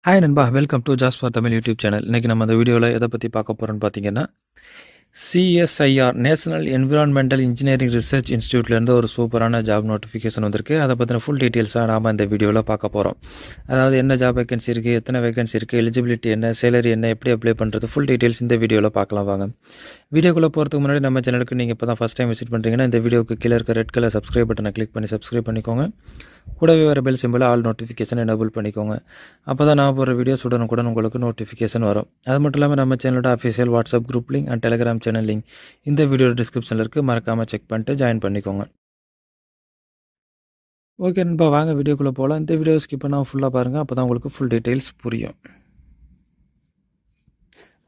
Hi நண்பா! Welcome to ஜாஸ் for Tamil YouTube channel. இன்னைக்கு நம்ம இந்த வீடியோல எத பத்தி பார்க்க போறோம்னு பார்த்தீங்கன்னா, CSIR national environmental engineering research இன்ஸ்டிடியூட்லேருந்து ஒரு சூப்பரான ஜாப் நோட்டிஃபிகேஷன் வந்திருக்கு. அதை பத்தின ஃபுல் டீட்டெயில்ஸா நாம இந்த வீடியோல பார்க்க போறோம். அதாவது என்ன ஜாப் வேகன்சி இருக்கு, எத்தனை வேகன்சி இருக்கு, எலிஜிபிலிட்டி என்ன, சேலரி என்ன, எப்படி அப்ளை பண்ணுறது, ஃபுல் டீட்டெயில்ஸ் இந்த வீடியோல பார்க்கலாம் வாங்க. வீடியோக்குள்ள போறதுக்கு முன்னாடி நம்ம சேனலுக்கு நீங்க இப்போ தான் ஃபர்ஸ்ட் டைம் விசிட் பண்றீங்கன்னா, இந்த வீடியோக்கு கீழ இருக்க ரெட் கலர் சப்ஸ்கிரைப் பட்டனை கிளிக் பண்ணி சப்ஸ்கிரைப் பண்ணிக்கோங்க. கூடவே வர பெல் சிம்பிளை ஆல் நோட்டிஃபிகேஷன் எனேபிள் பண்ணிக்கோங்க. அப்போ தான் நான் போகிற வீடியோஸ் உடனுக்குடன் உங்களுக்கு நோட்டிஃபிகேஷன் வரும். அது மட்டும் இல்லாமல் நம்ம சேனலோட official WhatsApp group link and Telegram channel link இந்த வீடியோ டிஸ்கிரிப்ஷனில் இருக்குது. மறக்காமல் செக் பண்ணிட்டு ஜாயின் பண்ணிக்கோங்க. ஓகே நண்பா, வாங்க வீடியோக்குள்ளே போகலாம். இந்த வீடியோ ஸ்கிப் பண்ணால் ஃபுல்லாக பாருங்கள், அப்போ தான் உங்களுக்கு ஃபுல் டீட்டெயில்ஸ் புரியும்.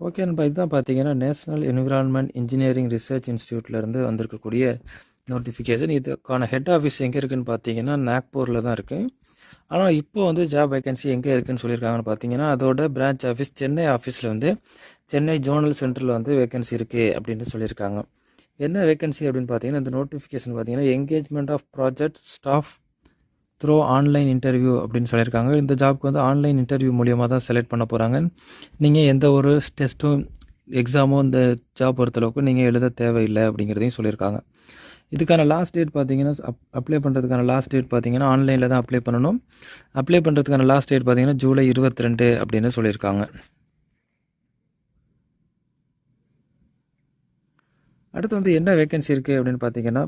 ஓகே நண்பா, இதுதான் பார்த்தீங்கன்னா நேஷனல் என்விரான்மெண்ட் இன்ஜினியரிங் ரிசர்ச் இன்ஸ்டியூட்லேருந்து வந்திருக்கக்கூடிய நோட்டிஃபிகேஷன். இதுக்கான ஹெட் ஆஃபீஸ் எங்கே இருக்குதுன்னு பார்த்தீங்கன்னா நாக்பூரில் தான் இருக்குது. ஆனால் இப்போ வந்து ஜாப் வேகன்சி எங்கே இருக்குதுன்னு சொல்லியிருக்காங்கன்னு பார்த்தீங்கன்னா, அதோட பிரான்ச் ஆஃபீஸ் சென்னை ஆஃபீஸில் வந்து சென்னை ஜோனல் சென்டரில் வந்து வேகன்சி இருக்குது அப்படின்னு சொல்லியிருக்காங்க. என்ன வேகன்சி அப்படின்னு பார்த்தீங்கன்னா, இந்த நோட்டிஃபிகேஷன் பார்த்தீங்கன்னா engagement of project staff through online interview அப்படின்னு சொல்லியிருக்காங்க. இந்த ஜாப்க்கு வந்து ஆன்லைன் இன்டர்வியூ மூலியமாக தான் செலக்ட் பண்ண போகிறாங்க. நீங்கள் எந்த ஒரு டெஸ்ட்டும் எக்ஸாமும் இந்த ஜாப் பொறுத்தளவுக்கு நீங்கள் எழுத தேவையில்லை அப்படிங்கிறதையும் சொல்லியிருக்காங்க. இதுக்கான லாஸ்ட் டேட் பார்த்தீங்கன்னா அப்ளை பண்ணுறதுக்கான லாஸ்ட் டேட் பார்த்தீங்கன்னா ஆன்லைனில் தான் அப்ளை பண்ணணும். அப்ளை பண்ணுறதுக்கான லாஸ்ட் டேட் பார்த்தீங்கன்னா ஜூலை 22 அப்படின்னு சொல்லியிருக்காங்க. அடுத்து வந்து என்ன வேகன்சி இருக்குது அப்படின்னு பார்த்தீங்கன்னா,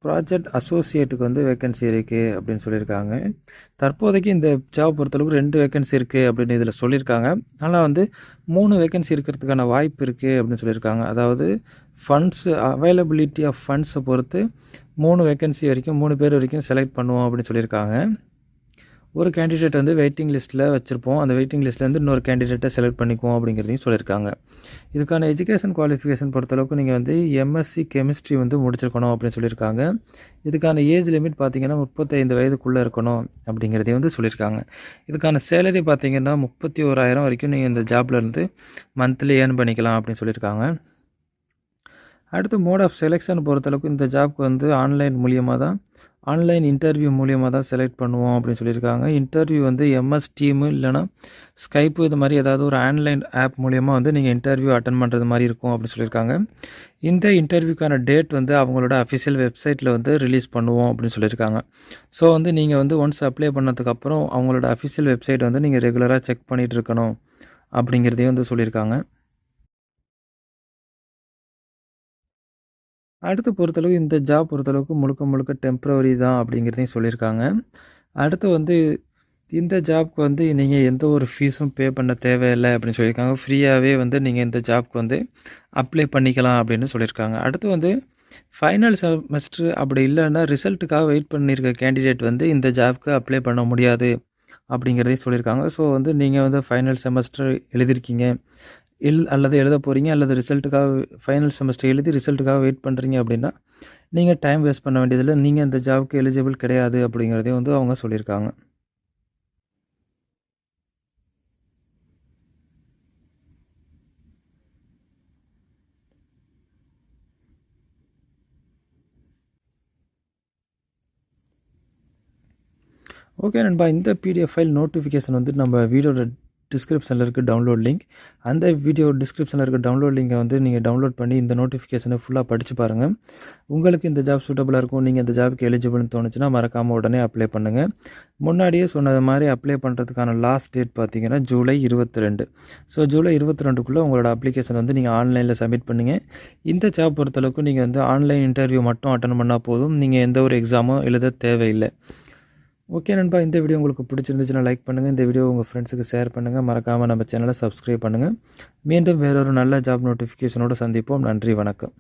ப்ராஜெக்ட் அசோசியேட்டுக்கு வந்து வேகன்சி இருக்குது அப்படின்னு சொல்லியிருக்காங்க. தற்போதைக்கு இந்த ஜாப் பொறுத்தளவுக்கு 2 வேகன்சி இருக்குது அப்படின்னு இதில் சொல்லியிருக்காங்க. ஆனால் வந்து 3 வேகன்சி இருக்கிறதுக்கான வாய்ப்பு இருக்குது அப்படின்னு சொல்லியிருக்காங்க. அதாவது ஃபண்ட்ஸு அவைலபிலிட்டி ஆஃப் ஃபண்ட்ஸை பொறுத்து 3 வேகன்சி வரைக்கும் 3 பேர் வரைக்கும் செலக்ட் பண்ணுவோம் அப்படின்னு சொல்லியிருக்காங்க. ஒரு கேண்டிடேட் வந்து வெயிட்டிங் லிஸ்ட்டில் வச்சுருப்போம். அந்த வெயிட்டிங் லிஸ்ட்லேருந்து இன்னொரு கேண்டிடேட்டை செலக்ட் பண்ணிக்குவோம் அப்படிங்கிறதையும் சொல்லியிருக்காங்க. இதுக்கான எஜுகேஷன் குவாலிஃபிகேஷன் பொறுத்தளவுக்கு நீங்கள் வந்து எம்எஸ்சி கெமிஸ்ட்ரி வந்து முடிச்சிருக்கணும் அப்படின்னு சொல்லியிருக்காங்க. இதுக்கான ஏஜ் லிமிட் பார்த்தீங்கன்னா 35 வயதுக்குள்ளே இருக்கணும் அப்படிங்கிறதையும் வந்து சொல்லியிருக்காங்க. இதுக்கான சேலரி பார்த்தீங்கன்னா 31,000 வரைக்கும் நீங்கள் இந்த ஜாப்ல இருந்து மந்த்லி ஏர்ன் பண்ணிக்கலாம் அப்படின்னு சொல்லியிருக்காங்க. அடுத்து மோட் ஆஃப் செலெக்ஷன் பொறுத்தளவுக்கு இந்த ஜாப்க்கு வந்து ஆன்லைன் இன்டர்வியூ மூலியமாக தான் செலக்ட் பண்ணுவோம் அப்படின்னு சொல்லியிருக்காங்க. இன்டர்வியூ வந்து எம்எஸ் டீமு இல்லைனா ஸ்கைப்பு இது மாதிரி ஏதாவது ஒரு ஆன்லைன் ஆப் மூலியமாக வந்து நீங்கள் இன்டர்வியூ அட்டன் பண்ணுறது மாதிரி இருக்கும் அப்படின்னு சொல்லியிருக்காங்க. இந்த இன்டர்வியூக்கான டேட் வந்து அவங்களோட அஃபிஷியல் வெப்சைட்டில் வந்து ரிலீஸ் பண்ணுவோம் அப்படின்னு சொல்லியிருக்காங்க. ஸோ வந்து நீங்கள் வந்து ஒன்ஸ் அப்ளை பண்ணதுக்கப்புறம் அவங்களோட அஃபிஷியல் வெப்சைட் வந்து நீங்கள் ரெகுலராக செக் பண்ணிகிட்டு இருக்கணும் அப்படிங்கிறதையும் வந்து சொல்லியிருக்காங்க. அடுத்து பொறுத்தளவுக்கு இந்த ஜாப் பொறுத்தளவுக்கு முழுக்க டெம்ப்ரவரி தான் அப்படிங்கிறதையும் சொல்லியிருக்காங்க. அடுத்து வந்து இந்த ஜாப்க்கு வந்து நீங்கள் எந்த ஒரு ஃபீஸும் பே பண்ண தேவையில்லை அப்படின்னு சொல்லியிருக்காங்க. ஃப்ரீயாகவே வந்து நீங்கள் இந்த ஜாப்க்கு வந்து அப்ளை பண்ணிக்கலாம் அப்படின்னு சொல்லியிருக்காங்க. அடுத்து வந்து ஃபைனல் செமஸ்டர் அப்படி இல்லைன்னா ரிசல்ட்டுக்காக வெயிட் பண்ணியிருக்க கேண்டிடேட் வந்து இந்த ஜாப்க்கு அப்ளை பண்ண முடியாது அப்படிங்கிறதையும் சொல்லியிருக்காங்க. ஸோ வந்து நீங்கள் வந்து ஃபைனல் செமஸ்டர் எழுதியிருக்கீங்க அல்லது எழுத போகிறீங்க அல்லது ரிசல்ட்டுக்காக ஃபைனல் செமஸ்டர் எழுதி ரிசல்ட்டுக்காக வெயிட் பண்ணுறீங்க அப்படின்னா நீங்கள் டைம் வேஸ்ட் பண்ண வேண்டியதில்லை. நீங்கள் இந்த ஜாப்க்கு எலிஜிபிள் கிடையாது அப்படிங்கிறதையும் வந்து அவங்க சொல்லியிருக்காங்க. ஓகே நண்பா, இந்த பிடிஎஃப் ஃபைல் நோட்டிஃபிகேஷன் வந்து நம்ம வீடியோட டிஸ்கிரிப்ஷனில் இருக்க டவுன்லோட் லிங்க். அந்த வீடியோ டிஸ்கிரிப்ஷனில் இருக்க டவுன்லோட் லிங்கை வந்து நீங்கள் டவுன்லோட் பண்ணி இந்த நோட்டிஃபிகேஷனை ஃபுல்லாக படித்து பாருங்கள். உங்களுக்கு இந்த ஜாப் சூட்டபுளாக இருக்கும், நீங்கள் இந்த ஜாப்க்கு எலிஜிபிள்னு தோணுச்சுன்னா மறக்காமல் உடனே அப்ளை பண்ணுங்கள். முன்னாடியே சொன்னது மாதிரி அப்ளை பண்ணுறதுக்கான லாஸ்ட் டேட் பார்த்தீங்கன்னா ஜூலை 22. ஸோ ஜூலை 22க்குள்ளே உங்களோட அப்ளிகேஷன் வந்து நீங்கள் ஆன்லைனில் சப்மிட் பண்ணுங்கள். இந்த ஜாப் பொறுத்தளவுக்கு நீங்கள் வந்து ஆன்லைன் இன்டர்வியூ மட்டும் அட்டன் பண்ணால் போதும். நீங்கள் எந்த ஒரு எக்ஸாமும் எழுத தேவையில்லை. ஓகே நண்பா, இந்த வீடியோ உங்களுக்கு பிடிச்சிருந்துச்சுன்னா லைக் பண்ணுங்கள். இந்த வீடியோ உங்கள் ஃப்ரெண்ட்ஸுக்கு ஷேர் பண்ணுங்கள். மறக்காமல் நம்ம சேனலை சப்ஸ்கிரைப் பண்ணுங்கள். மீண்டும் வேறொரு நல்ல ஜாப் நோட்டிஃபிகேஷனோடு சந்திப்போம். நன்றி, வணக்கம்.